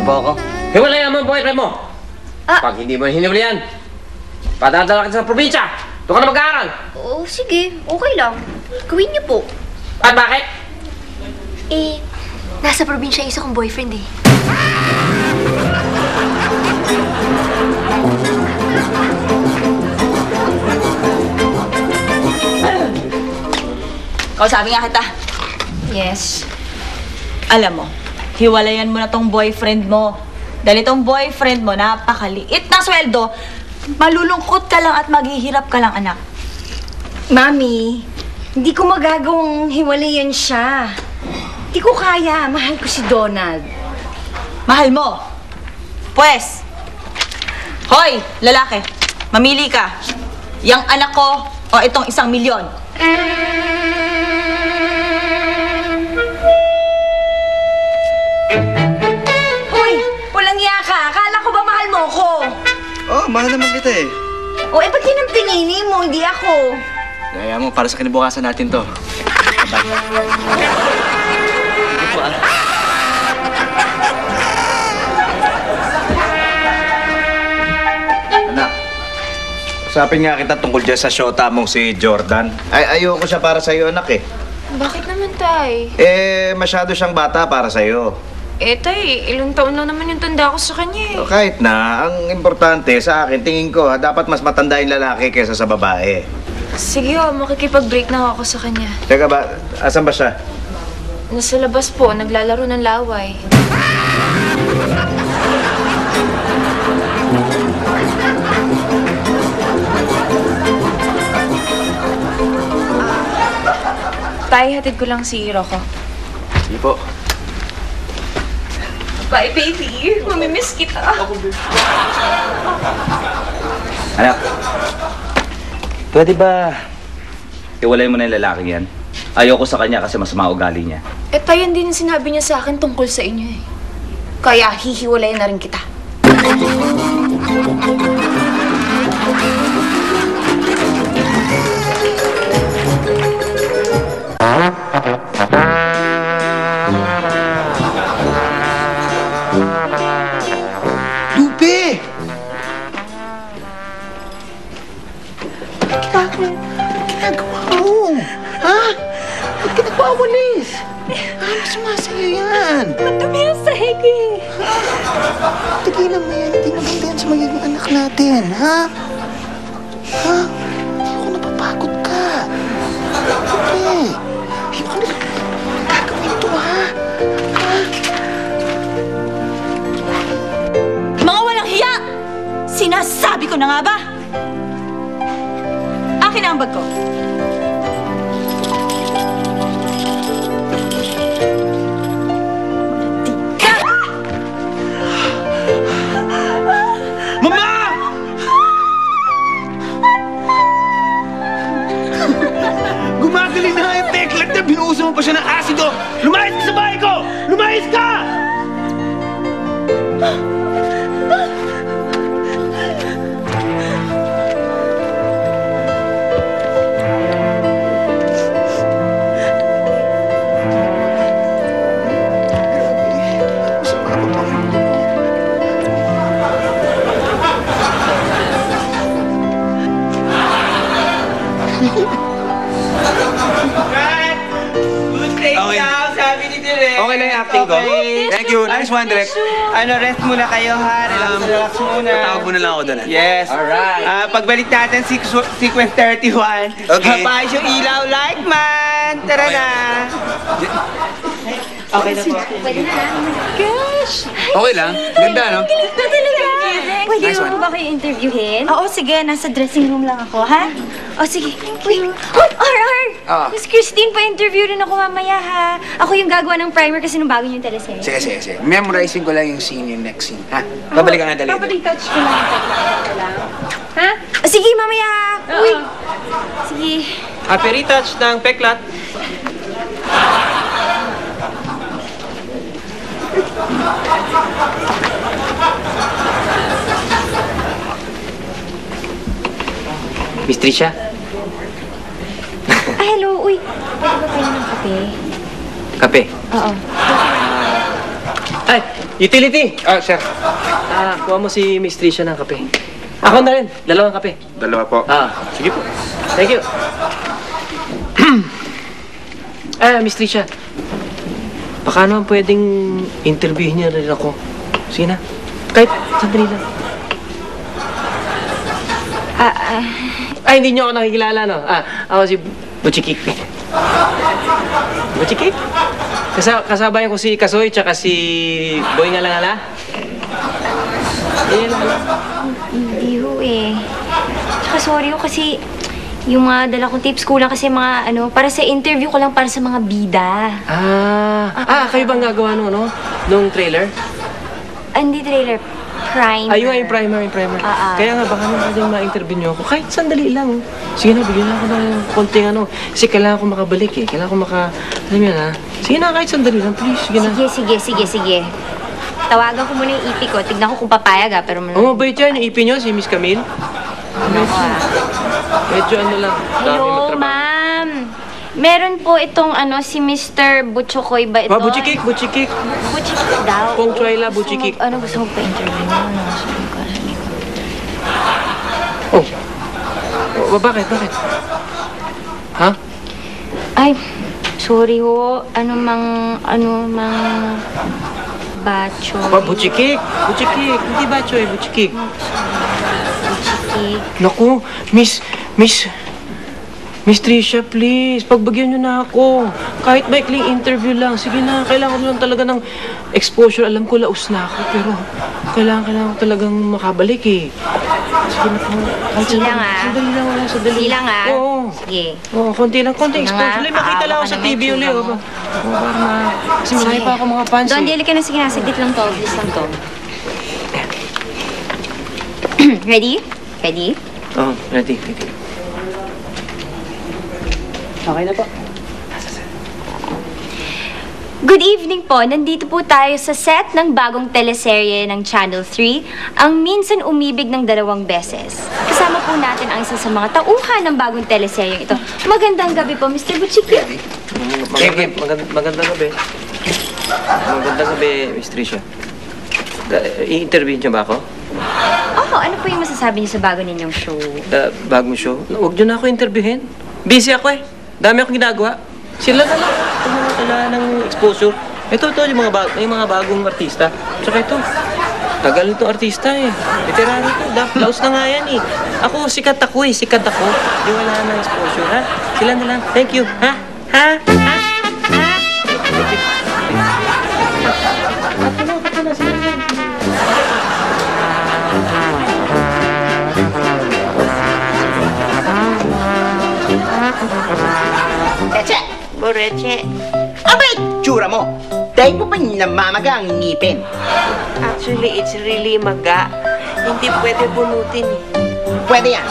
po ako. Hiwalayan mo ang boyfriend mo! Pag hindi mo hiniwalayan, padadala kita sa probinsya! Doon ka na mag-aaral! Oo, sige. Okay lang. Gawin niyo po. At bakit? Eh, nasa probinsya yung isa kong boyfriend eh. Kausapin nga kita. Yes. Alam mo, hiwalayan mo na tong boyfriend mo. Dahil itong boyfriend mo, napakaliit na sweldo, malulungkot ka lang at maghihirap ka lang, anak. Mami, hindi ko magagawang hiwalayan siya. Hindi ko kaya. Mahal ko si Donald. Mahal mo. Pwes. Hoy, lalaki. Mamili ka. Yang anak ko o itong 1,000,000. Uy, walang iya ka. Akala ko ba mahal mo ko? Oh, mahal naman kita eh. O, ba't yun ang pinili mo? Hindi ako. Kaya mo, para sa kinabukasan natin to. Bye. Anak, usapin nga kita tungkol dyan sa shota mong si Jordan. Ay, ayoko siya para sa'yo, anak eh. Bakit naman, tay? Masyado siyang bata para sa'yo. Tay, ilang taon lang naman yung tanda ko sa kanya eh. So, kahit na, ang importante sa akin, tingin ko, dapat mas matanda yung lalaki kaysa sa babae. Sige makikipag-break na ako sa kanya. Teka ba, asan ba siya? Nasa labas po, naglalaro ng laway. Tay, hatid ko lang si Rocco. Sige po. Bye, baby. Mamimiss kita. Anak, pwede ba iwalay mo na yung lalaking yan? Ayoko sa kanya kasi masama ugali niya. Tay, yan din sinabi niya sa akin tungkol sa inyo eh. Kaya hihiwalayan na rin kita. Lupe! Ginagawa mo? Ha? Ba't ka nagpawalis? Ano sumasayo yan? Madumi ang sahig eh. Tigilan mo yan. Hindi maganda yan sa magiging anak natin, ha? Ha? Ayoko napapagod ka. Lupe! Ayoko na gagawin to, ha? Ha? Mga walang hiya! Sinasabi ko na nga ba? Akin na ang bag ko. Mama! Gumagaling na nga yung teklat niya. Binuuso mo pa siya ng asido. Lumayas ka sa bahay ko! Lumayas ka! Okay lang yung acting ko. Thank you. Nice one, Direk. Rest muna kayo ha. Relax muna. Patawag mo na lang ako doon. Yes. Alright. Pagbalik natin, sequence 31. Okay. Papayos yung ilaw like man. Tara na. Okay na po. Okay lang. Ganda, no? Pwede mo ba kayo interviewin? Oo, sige. Nasa dressing room lang ako, ha? O, sige. Wait. Miss Christine, pa-interview rin ako mamaya, ha? Ako yung gagawa ng primer kasi nung bago yung teleserye. Sige. Memorizing ko lang yung scene, yung next scene. Ha? Babalikan na dali. Papaditouch ko lang. Ha? Sige, mamaya, ha? Uy. Sige. Happy retouch ng peklat. Miss Tricia? Hello. Uy, pwede ba kayo ng kape? Kape? Oo. Ay, Utility! Sir. Kuha mo si Miss Tricia ng kape. Ako na rin. 2 kape. Dalawa po. Sige po. Thank you. Miss Tricia. Baka naman pwedeng interviewin niya rin ako. Sige na. Kahit sandali lang. Hindi niyo ako nakikilala, no? Ako si Butchikik. Butchikik? Kasabayan ko si Kasoy tsaka si Boy Ngalangala. Hindi ho eh. Tsaka sorry ho kasi yung mga dala kong tips kulang kasi mga para sa interview ko lang para sa mga bida. Kayo bang gagawa no? Nung trailer? Hindi trailer. Primer. Yung primer. Kaya nga, baka naman pwedeng ma-interview niyo ako. Kahit sandali lang. Sige na, bigyan ako ng konting Kasi kailangan ko makabalik eh. Kailangan ko alam yun ha. Sige na, kahit sandali lang, please. Sige na. Sige. Tawagan ko muna yung EP ko. Tignan ko kung papayag pero... Mabait yan. Yung EP niyo, si Miss Camille. Medyo lang. Hello, ma'am. Meron po itong si Mr. Butchokoy ba ito? Butchikik. Butchikik daw. Pong Troyla, Butchikik. Gusto mo pa-interview mo? Bakit? Ha? Ay, sorry ho. Ano mang bacho. Butchikik. Hindi bacho Butchikik. Butchikik. Naku, Miss Tricia, please. Pagbagyan niyo na ako. Kahit maikling interview lang. Sige na, kailangan ko lang talaga ng exposure. Alam ko, laos na ako. Pero kailangan ko talagang makabalik eh. Sige na po. Sandali lang. Oo. Sige. Oo, konti exposure. Makita lang ako sa TV ulit. Kasi marami pa ako mga fans Don, eh. dili ka na. Sige na, saglit lang to. Bilis lang to. Ready? Oo, ready. Okay na po. Good evening po. Nandito po tayo sa set ng bagong teleserye ng Channel 3, Ang Minsan Umibig ng 2 Beses. Kasama po natin ang isa sa mga tauhan ng bagong teleserye ito. Magandang gabi po, Mr. Butchikik. Magandang gabi. Magandang gabi, Miss Tricia. I-interview niyo ba ako? Ano po yung masasabi niyo sa bago ninyong show? Bagong show? Huwag niyo na ako interviewin. Busy ako eh. Dami akong ginagawa. Sila na lang. Kailangan ng exposure. Ito, yung mga bagong artista. Tsaka ito. Tagal nito artista eh. Veterano ito. Laos na nga yan eh. Sikat ako. Di wala na exposure, ha? Sila na lang. Thank you. Ha? Boreche. Abay, tsura mo. Dahil mo pa namamaga ang ngipin. Actually, it's really maga. Hindi pwede bunutin eh. Pwede yan.